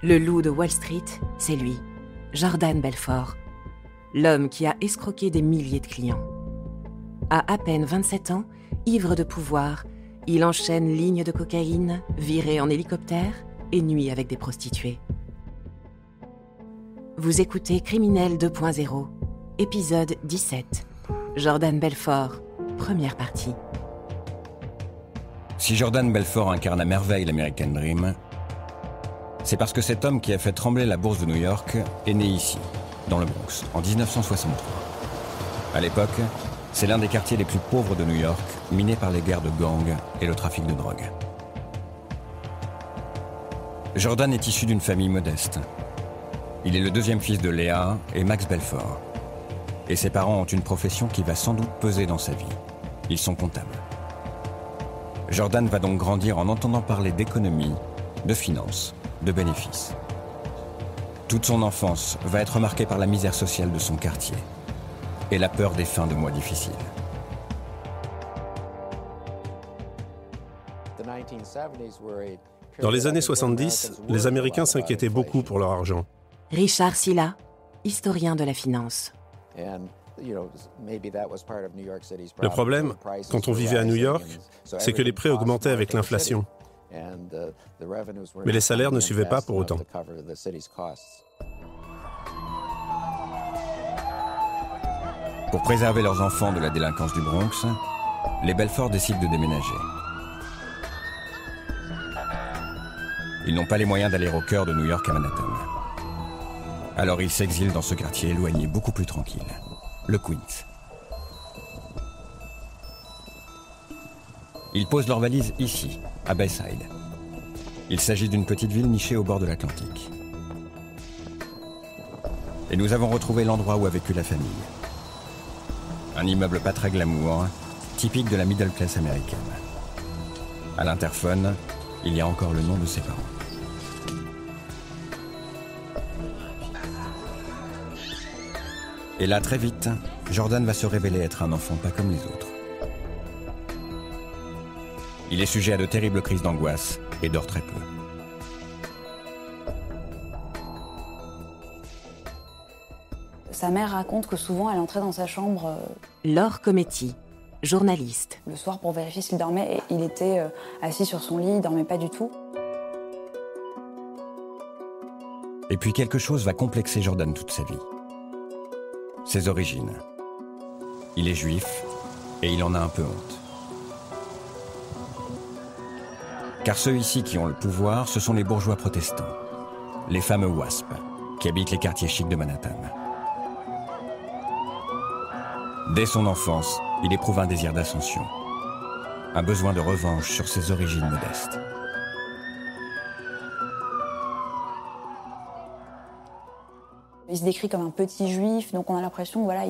Le loup de Wall Street, c'est lui, Jordan Belfort, l'homme qui a escroqué des milliers de clients. À peine 27 ans, ivre de pouvoir, il enchaîne lignes de cocaïne, viré en hélicoptère et nuit avec des prostituées. Vous écoutez Criminel 2.0, épisode 17. Jordan Belfort, première partie. Si Jordan Belfort incarne à merveille l'American Dream, c'est parce que cet homme qui a fait trembler la bourse de New York est né ici, dans le Bronx, en 1963. À l'époque, c'est l'un des quartiers les plus pauvres de New York, miné par les guerres de gangs et le trafic de drogue. Jordan est issu d'une famille modeste. Il est le deuxième fils de Léa et Max Belfort. Et ses parents ont une profession qui va sans doute peser dans sa vie. Ils sont comptables. Jordan va donc grandir en entendant parler d'économie, de finances, de bénéfices. Toute son enfance va être marquée par la misère sociale de son quartier et la peur des fins de mois difficiles. Dans les années 70, les Américains s'inquiétaient beaucoup pour leur argent. Richard Sylla, historien de la finance. Le problème, quand on vivait à New York, c'est que les prix augmentaient avec l'inflation. Mais les salaires ne suivaient pas pour autant. Pour préserver leurs enfants de la délinquance du Bronx, les Belfort décident de déménager. Ils n'ont pas les moyens d'aller au cœur de New York à Manhattan. Alors ils s'exilent dans ce quartier éloigné beaucoup plus tranquille, le Queens. Ils posent leurs valises ici, à Bayside. Il s'agit d'une petite ville nichée au bord de l'Atlantique. Et nous avons retrouvé l'endroit où a vécu la famille. Un immeuble pas très glamour, typique de la middle class américaine. À l'interphone, il y a encore le nom de ses parents. Et là, très vite, Jordan va se révéler être un enfant pas comme les autres. Il est sujet à de terribles crises d'angoisse et dort très peu. Sa mère raconte que souvent elle entrait dans sa chambre Laure Cometti, journaliste. le soir pour vérifier s'il dormait et il était assis sur son lit, il dormait pas du tout. Et puis quelque chose va complexer Jordan toute sa vie. Ses origines. Il est juif et il en a un peu honte. Car ceux ici qui ont le pouvoir, ce sont les bourgeois protestants, les fameux WASP, qui habitent les quartiers chics de Manhattan. Dès son enfance, il éprouve un désir d'ascension, un besoin de revanche sur ses origines modestes. Il se décrit comme un petit juif, donc on a l'impression que voilà,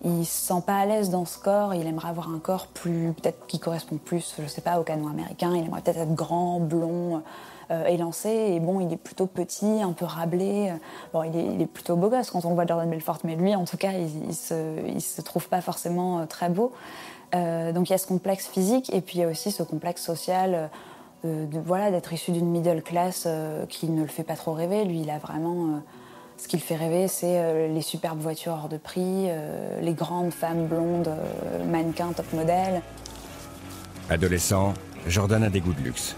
il se sent pas à l'aise dans ce corps, il aimerait avoir un corps plus, peut-être qui correspond plus, je sais pas, au canon américain, il aimerait peut-être être grand, blond, élancé, et bon, il est plutôt petit, un peu râblé. Bon, il est plutôt beau gosse quand on voit Jordan Belfort, mais lui, en tout cas, il se trouve pas forcément très beau. Donc il y a ce complexe physique, et puis il y a aussi ce complexe social d'être issu d'une middle class qui ne le fait pas trop rêver. Lui, il a vraiment... Ce qui le fait rêver, c'est les superbes voitures hors de prix, les grandes femmes blondes, mannequins, top modèles. Adolescent, Jordan a des goûts de luxe.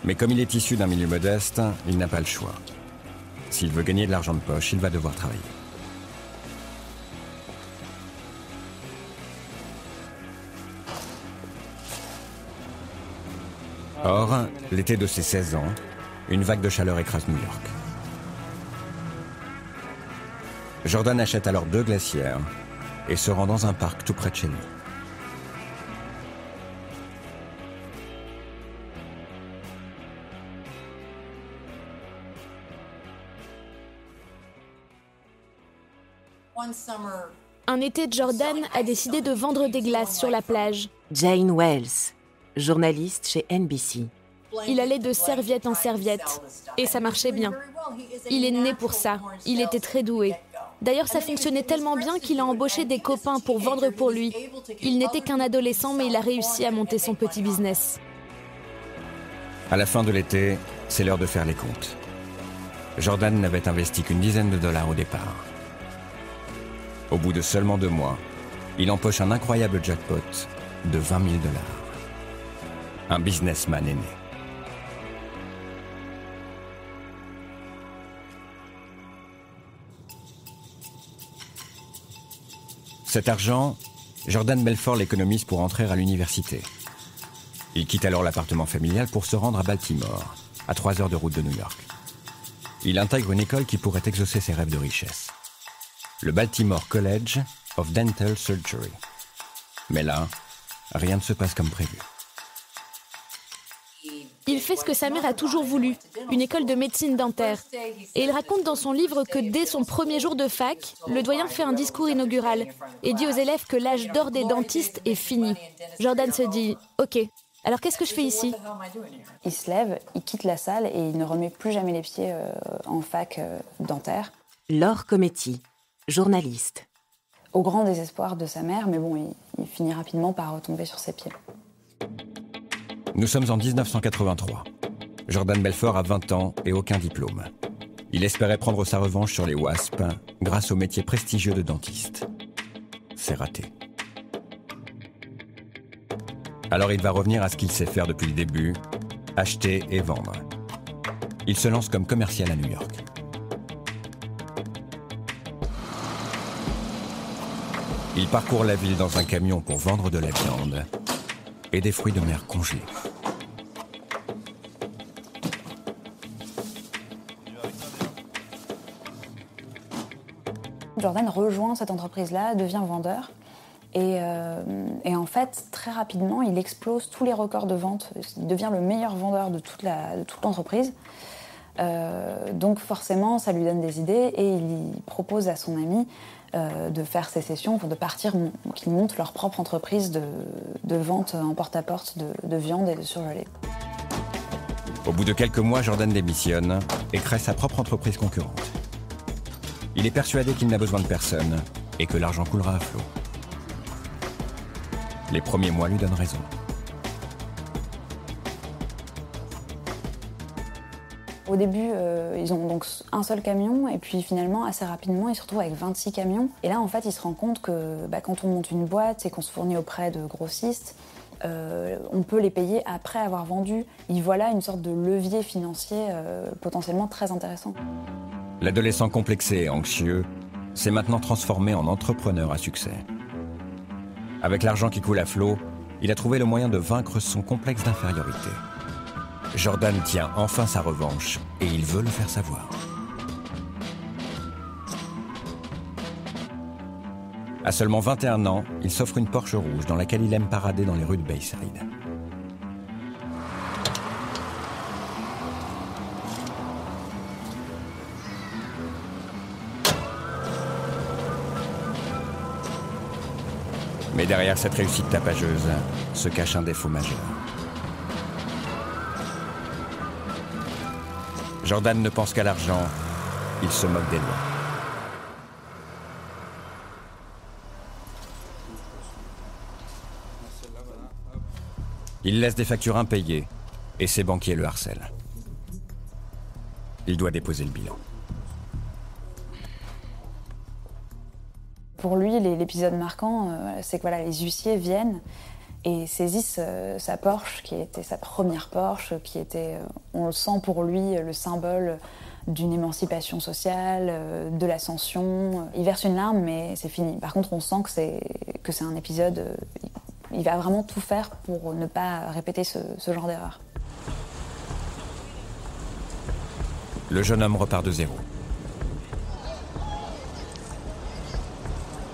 Mais comme il est issu d'un milieu modeste, il n'a pas le choix. S'il veut gagner de l'argent de poche, il va devoir travailler. Or, l'été de ses 16 ans, une vague de chaleur écrase New York. Jordan achète alors 2 glacières et se rend dans un parc tout près de chez lui. Un été, Jordan a décidé de vendre des glaces sur la plage. Jane Wells, journaliste chez NBC. Il allait de serviette en serviette, et ça marchait bien. Il est né pour ça, il était très doué. D'ailleurs, ça fonctionnait tellement bien qu'il a embauché des copains pour vendre pour lui. Il n'était qu'un adolescent, mais il a réussi à monter son petit business. À la fin de l'été, c'est l'heure de faire les comptes. Jordan n'avait investi qu'une dizaine de dollars au départ. Au bout de seulement 2 mois, il empoche un incroyable jackpot de 20 000 dollars. Un businessman est né. Cet argent, Jordan Belfort l'économise pour entrer à l'université. Il quitte alors l'appartement familial pour se rendre à Baltimore, à 3 heures de route de New York. Il intègre une école qui pourrait exaucer ses rêves de richesse. Le Baltimore College of Dental Surgery. Mais là, rien ne se passe comme prévu. Il fait ce que sa mère a toujours voulu, une école de médecine dentaire. Et il raconte dans son livre que dès son premier jour de fac, le doyen fait un discours inaugural et dit aux élèves que l'âge d'or des dentistes est fini. Jordan se dit « Ok, alors qu'est-ce que je fais ici ?» Il se lève, il quitte la salle et il ne remet plus jamais les pieds en fac dentaire. Laure Cometti, journaliste. Au grand désespoir de sa mère, mais bon, il finit rapidement par retomber sur ses pieds. Nous sommes en 1983. Jordan Belfort a 20 ans et aucun diplôme. Il espérait prendre sa revanche sur les WASP grâce au métier prestigieux de dentiste. C'est raté. Alors il va revenir à ce qu'il sait faire depuis le début, acheter et vendre. Il se lance comme commercial à New York. Il parcourt la ville dans un camion pour vendre de la viande et des fruits de mer congelés. Jordan rejoint cette entreprise-là, devient vendeur. Et en fait, très rapidement, il explose tous les records de vente. Il devient le meilleur vendeur de toute l'entreprise. Donc forcément, ça lui donne des idées et il propose à son ami de faire sécession, de partir, qu'ils montent leur propre entreprise de vente en porte-à-porte de viande et de surgelés. Au bout de quelques mois, Jordan démissionne et crée sa propre entreprise concurrente. Il est persuadé qu'il n'a besoin de personne et que l'argent coulera à flot. Les premiers mois lui donnent raison. Au début, ils ont donc un seul camion et puis finalement, assez rapidement, ils se retrouvent avec 26 camions. Et là, en fait, ils se rendent compte que quand on monte une boîte et qu'on se fournit auprès de grossistes, on peut les payer après avoir vendu. Ils voient là une sorte de levier financier potentiellement très intéressant. L'adolescent complexé et anxieux s'est maintenant transformé en entrepreneur à succès. Avec l'argent qui coule à flot, il a trouvé le moyen de vaincre son complexe d'infériorité. Jordan tient enfin sa revanche et il veut le faire savoir. À seulement 21 ans, il s'offre une Porsche rouge dans laquelle il aime parader dans les rues de Bayside. Mais derrière cette réussite tapageuse se cache un défaut majeur. Jordan ne pense qu'à l'argent, il se moque des lois. Il laisse des factures impayées et ses banquiers le harcèlent. Il doit déposer le bilan. Pour lui, l'épisode marquant, c'est que les huissiers viennent et saisissent sa Porsche, qui était sa première Porsche, qui était, on le sent pour lui, le symbole d'une émancipation sociale, de l'ascension. Il verse une larme, mais c'est fini. Par contre, on sent que c'est un épisode... il va vraiment tout faire pour ne pas répéter ce genre d'erreur. Le jeune homme repart de zéro.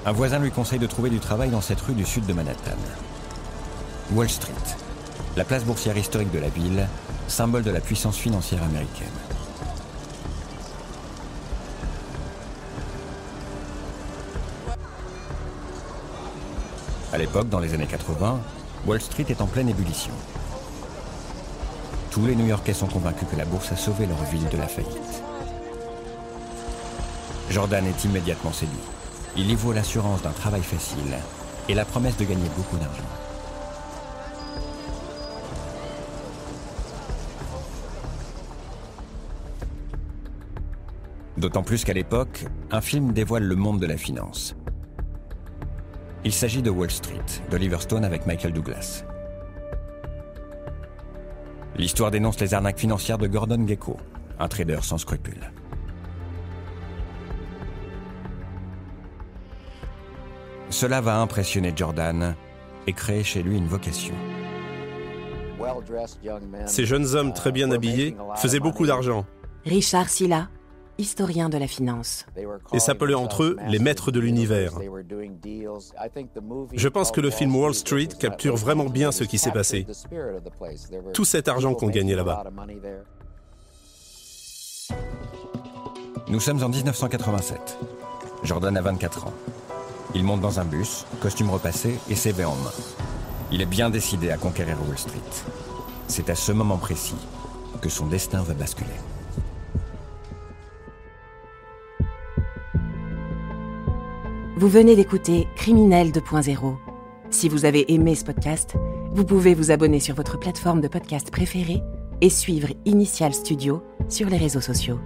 Un voisin lui conseille de trouver du travail dans cette rue du sud de Manhattan. Wall Street, la place boursière historique de la ville, symbole de la puissance financière américaine. À l'époque, dans les années 80, Wall Street est en pleine ébullition. Tous les New-Yorkais sont convaincus que la bourse a sauvé leur ville de la faillite. Jordan est immédiatement séduit. Il y vaut l'assurance d'un travail facile et la promesse de gagner beaucoup d'argent. D'autant plus qu'à l'époque, un film dévoile le monde de la finance. Il s'agit de Wall Street, d'Oliver Stone avec Michael Douglas. L'histoire dénonce les arnaques financières de Gordon Gekko, un trader sans scrupules. Cela va impressionner Jordan et créer chez lui une vocation. Ces jeunes hommes très bien habillés faisaient beaucoup d'argent. Richard Sylla, historien de la finance. Et s'appelaient entre eux les maîtres de l'univers. Je pense que le film Wall Street capture vraiment bien ce qui s'est passé. Tout cet argent qu'on gagnait là-bas. Nous sommes en 1987. Jordan a 24 ans. Il monte dans un bus, costume repassé et CV en main. Il est bien décidé à conquérir Wall Street. C'est à ce moment précis que son destin va basculer. Vous venez d'écouter Criminel 2.0. Si vous avez aimé ce podcast, vous pouvez vous abonner sur votre plateforme de podcast préférée et suivre Initial Studio sur les réseaux sociaux.